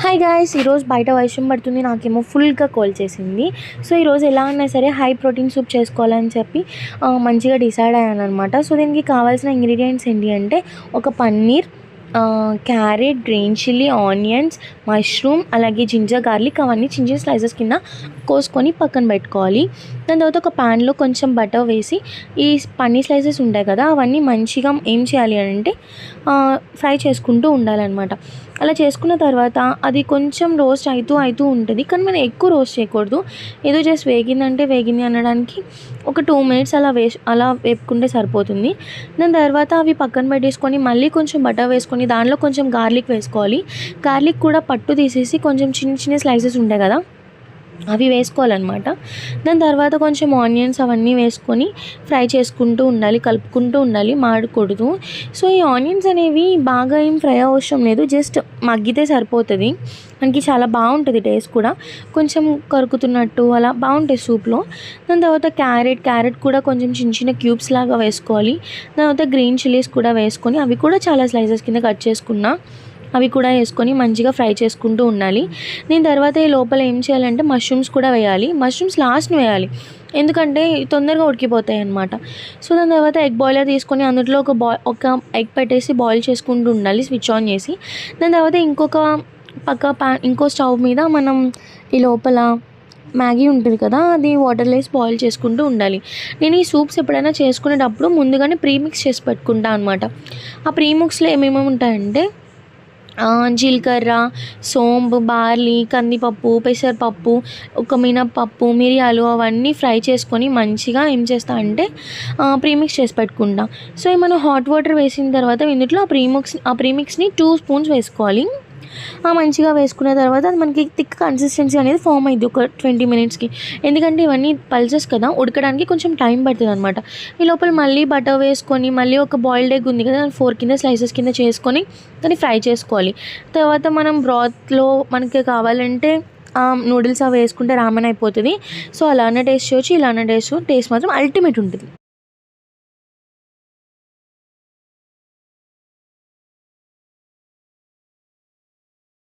Hi guys, ఈరోజు బయట వర్షం పడుతుంది. నాకేమో ఫుల్గా కోల్డ్ చేసింది. సో ఈరోజు ఎలా ఉన్నా సరే హై ప్రోటీన్ సూప్ చేసుకోవాలని చెప్పి మంచిగా డిసైడ్ అయ్యాను అనమాట. సో దీనికి కావాల్సిన ఇంగ్రీడియంట్స్ ఏంటి అంటే ఒక paneer, carrot, green chilli, onions, mushroom, అలాగే జింజర్ గార్లిక్ అవన్నీ చిన్న చిన్న స్లైసెస్ కింద కోసుకొని పక్కన పెట్టుకోవాలి. దాని తర్వాత ఒక ప్యాన్లో కొంచెం బటర్ వేసి ఈ పన్నీర్ స్లైసెస్ ఉంటాయి కదా అవన్నీ మంచిగా ఏం చేయాలి అంటే ఫ్రై చేసుకుంటూ ఉండాలన్నమాట. అలా చేసుకున్న తర్వాత అది కొంచెం రోస్ట్ అవుతూ ఉంటుంది, కానీ మనం ఎక్కువ రోస్ట్ చేయకూడదు. ఏదో జస్ట్ వేగిందంటే వేగింది అనడానికి ఒక 2 మినిట్స్ అలా వేపుకుంటే సరిపోతుంది. దాని తర్వాత అవి పక్కన పెట్టేసుకొని మళ్ళీ కొంచెం బటర్ వేసుకొని దాంట్లో కొంచెం గార్లిక్ వేసుకోవాలి. గార్లిక్ కూడా పట్టు తీసేసి కొంచెం చిన్న చిన్న స్లైసెస్ ఉంటాయి కదా అవి వేసుకోవాలన్నమాట. దాని తర్వాత కొంచెం ఆనియన్స్ అవన్నీ వేసుకొని ఫ్రై చేసుకుంటూ ఉండాలి, కలుపుకుంటూ ఉండాలి, మాడకూడదు. సో ఈ ఆనియన్స్ అనేవి బాగా ఏం ఫ్రై అవసరం లేదు, జస్ట్ మగ్గితే సరిపోతుంది. మనకి చాలా బాగుంటుంది, టేస్ట్ కూడా కొంచెం కరుకుతున్నట్టు అలా బాగుంటుంది సూప్లో. దాని తర్వాత క్యారెట్ కూడా కొంచెం చిన్న చిన్న క్యూబ్స్ లాగా వేసుకోవాలి. దాని తర్వాత గ్రీన్ చిల్లీస్ కూడా వేసుకొని అవి కూడా చాలా స్లైసెస్ కింద కట్ చేసుకున్నా అవి కూడా వేసుకొని మంచిగా ఫ్రై చేసుకుంటూ ఉండాలి. దీని తర్వాత ఈ లోపల ఏం చేయాలంటే మష్రూమ్స్ కూడా వేయాలి. మష్రూమ్స్ లాస్ట్ని వేయాలి, ఎందుకంటే తొందరగా ఉడికిపోతాయి అన్నమాట. సో దాని తర్వాత ఎగ్ బాయిలర్ తీసుకొని అందులో ఒక ఎగ్ పెట్టేసి బాయిల్ చేసుకుంటూ ఉండాలి స్విచ్ ఆన్ చేసి. దాని తర్వాత ఇంకో స్టవ్ మీద మనం ఈ లోపల మ్యాగీ ఉంటుంది కదా అది వాటర్లో వేసి బాయిల్ చేసుకుంటూ ఉండాలి. నేను ఈ సూప్స్ ఎప్పుడైనా చేసుకునేటప్పుడు ముందుగానే ప్రీమిక్స్ చేసి పెట్టుకుంటాను అనమాట. ఆ ప్రీమిక్స్లో ఏమేమి ఉంటాయంటే జీలకర్ర, సోంపు, బార్లీ, కందిపప్పు, పెసరపప్పు, ఒక మినప్పప్పు, మిరియాలు అవన్నీ ఫ్రై చేసుకొని మంచిగా ఏం చేస్తా అంటే ప్రీమిక్స్ చేసి పెట్టుకుంటా. సో మనం హాట్ వాటర్ వేసిన తర్వాత ఇందులో ఆ ప్రీమిక్స్ని 2 స్పూన్స్ వేసుకోవాలి. మంచిగా వేసుకున్న తర్వాత అది మనకి థిక్ కన్సిస్టెన్సీ అనేది ఫామ్ అయింది ఒక 20 మినిట్స్కి. ఎందుకంటే ఇవన్నీ పల్సెస్ కదా, ఉడకడానికి కొంచెం టైం పడుతుంది అనమాట. ఈ లోపల మళ్ళీ బటర్ వేసుకొని మళ్ళీ ఒక బాయిల్డ్ ఎగ్ ఉంది కదా 4 కింద స్లైసెస్ కింద చేసుకొని దాన్ని ఫ్రై చేసుకోవాలి. తర్వాత మనం బ్రాత్లో మనకి కావాలంటే నూడిల్స్ అవి వేసుకుంటే రామన్ అయిపోతుంది. సో అలానే టేస్ట్ చేయొచ్చు, ఇలానే టేస్ట్ మాత్రం అల్టిమేట్ ఉంటుంది.